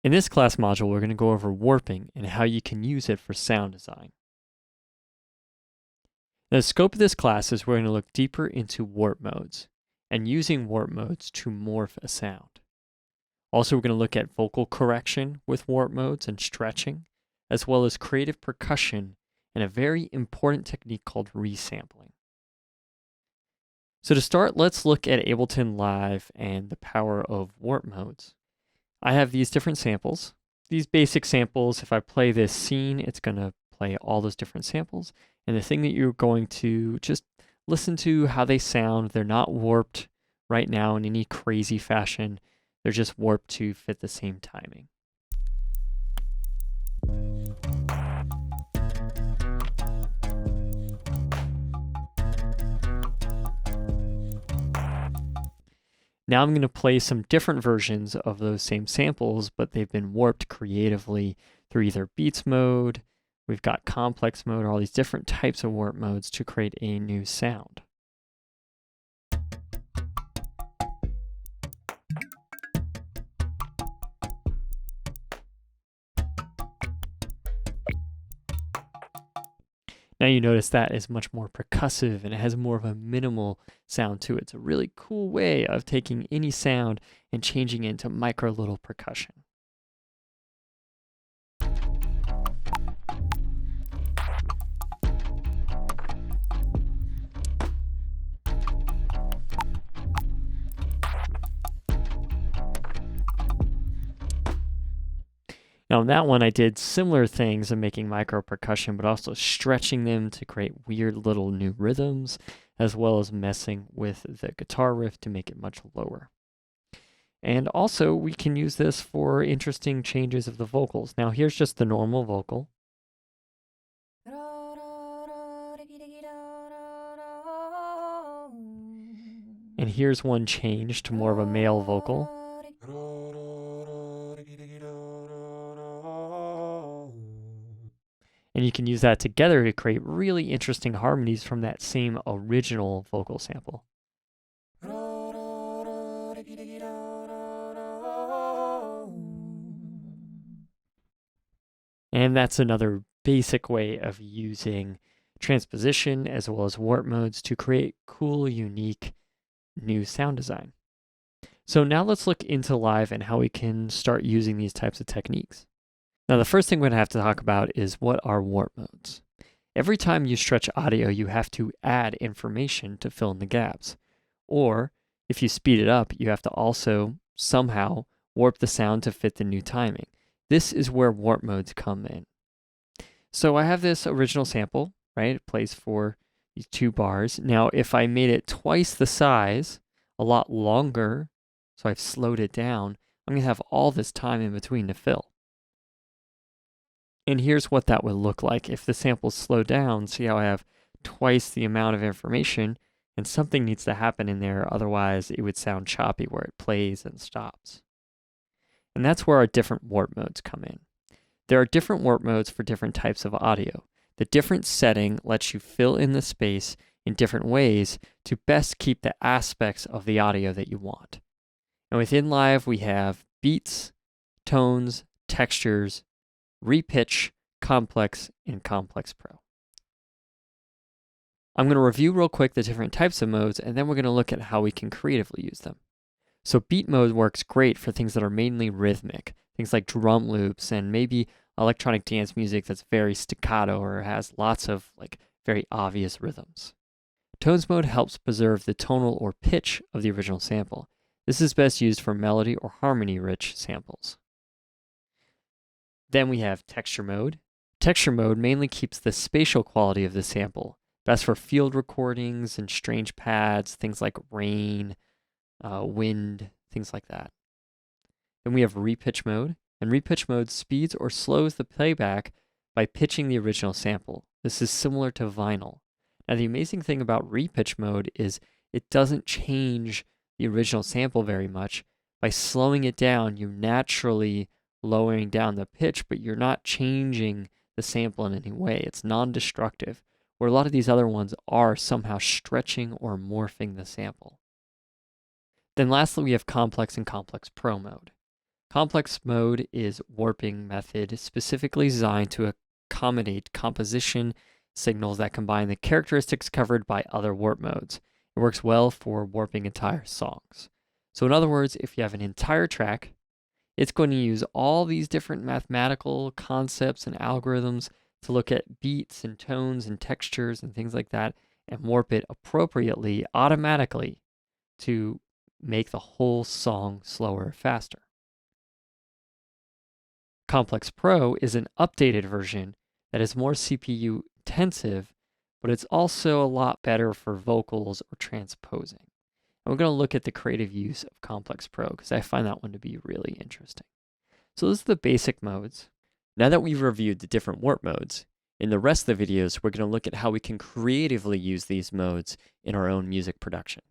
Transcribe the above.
In this class module, we're going to go over warping and how you can use it for sound design. Now, the scope of this class is we're going to look deeper into warp modes and using warp modes to morph a sound. Also, we're going to look at vocal correction with warp modes and stretching, as well as creative percussion and a very important technique called resampling. So to start, let's look at Ableton Live and the power of warp modes. I have these different samples. These basic samples, if I play this scene, it's going to play all those different samples. And the thing that you're going to just listen to how they sound. They're not warped right now in any crazy fashion. They're just warped to fit the same timing. Now I'm going to play some different versions of those same samples, but they've been warped creatively through either beats mode, we've got complex mode, or all these different types of warp modes to create a new sound. Now you notice that is much more percussive and it has more of a minimal sound to it. It's a really cool way of taking any sound and changing it into micro little percussion. Now in that one I did similar things of making micro percussion, but also stretching them to create weird little new rhythms, as well as messing with the guitar riff to make it much lower. And also we can use this for interesting changes of the vocals. Now here's just the normal vocal. And here's one change to more of a male vocal. And you can use that together to create really interesting harmonies from that same original vocal sample. And that's another basic way of using transposition as well as warp modes to create cool, unique, new sound design. So now let's look into Live and how we can start using these types of techniques. Now the first thing we're going to have to talk about is what are warp modes. Every time you stretch audio, you have to add information to fill in the gaps. Or if you speed it up, you have to also somehow warp the sound to fit the new timing. This is where warp modes come in. So I have this original sample, right? It plays for these 2 bars. Now, if I made it twice the size, a lot longer, so I've slowed it down, I'm going to have all this time in between to fill. And here's what that would look like if the sample's slowed down. See how I have twice the amount of information, and something needs to happen in there, otherwise it would sound choppy where it plays and stops. And that's where our different warp modes come in. There are different warp modes for different types of audio. The different setting lets you fill in the space in different ways to best keep the aspects of the audio that you want. And within Live, we have beats, tones, textures, repitch, complex, and complex pro. I'm going to review real quick the different types of modes, and then we're going to look at how we can creatively use them. So beat mode works great for things that are mainly rhythmic, things like drum loops and maybe electronic dance music that's very staccato or has lots of very obvious rhythms. Tones mode helps preserve the tonal or pitch of the original sample. This is best used for melody or harmony-rich samples. Then we have texture mode. Texture mode mainly keeps the spatial quality of the sample, best for field recordings and strange pads, things like rain, wind, things like that. Then we have repitch mode, and repitch mode speeds or slows the playback by pitching the original sample. This is similar to vinyl. Now the amazing thing about repitch mode is it doesn't change the original sample very much. By slowing it down, you're naturally lowering down the pitch, but you're not changing the sample in any way. It's non-destructive, where a lot of these other ones are somehow stretching or morphing the sample. Then lastly, we have complex and complex pro mode. Complex mode is warping method specifically designed to accommodate composition signals that combine the characteristics covered by other warp modes. It works well for warping entire songs. So in other words, if you have an entire track, it's going to use all these different mathematical concepts and algorithms to look at beats and tones and textures and things like that and warp it appropriately, automatically, to make the whole song slower or faster. Complex Pro is an updated version that is more CPU intensive, but it's also a lot better for vocals or transposing. And we're going to look at the creative use of Complex Pro because I find that one to be really interesting. So those are the basic modes. Now that we've reviewed the different warp modes, in the rest of the videos, we're going to look at how we can creatively use these modes in our own music production.